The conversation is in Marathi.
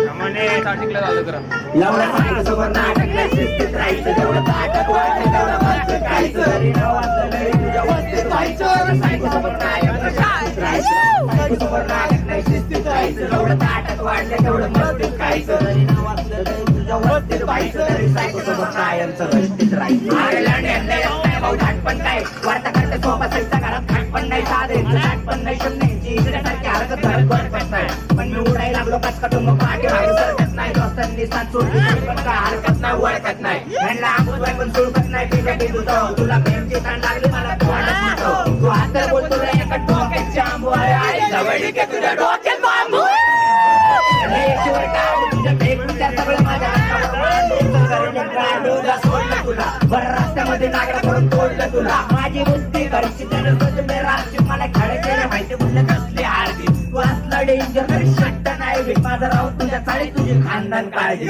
स्टार्टिंगला झालं करा एवढं सांगितलं नाटक नाही शिस्तीत राहायचं जेवढं ताटक वाटलं तेवढं मस्त खायचं जरी नाव वाचलं नाही तुझ्या वस्तीत व्हायचं सायकोसोबत नाटक नाही शिस्तीत राहायचं जेवढं ताटक वाढलं तेवढं मस्तीत खायचं जरी नाव वाचलं नाही तुझ्या वस्तीत व्हायचं तरी सायकोसोबत कायमचं वस्तीत राहायचं भाऊ झाट पण काय वार्ता करते सोपा साईडचा घरात खाट पण नाही साधेचं झाट पण नाही शून्याची इकड्यासारखी हरकत घरात बरकत नाही पण मी उडायला लागलो कस कटून पाठी मागे सरकत नाही दोस्तांनी साथ सोडली पण काय हरकत नाही ओळखत नाही ह्यांना आंबोत पण सुळकत नाही ठीक आहे तुझं तुला प्रेमची ताण लागली मला तू वाटत नव्हतं तू हात तर बोलतो रे एका डोक्याची आंबो आहे जवळ के तुझ्या डोक्यात बांबू तुझ्या भेटून सगळं माझ्या तुला बरं रस्त्यामध्ये नागरा करून तोडलं तुला माझी बुद्धी घरची रात्री मला खडे केले माहिती म्हणलं कसली आरती तू असला डेंजर तरी शट्ट नाही माझा राहून तुझ्या चाळी तुझी खानदान काळजी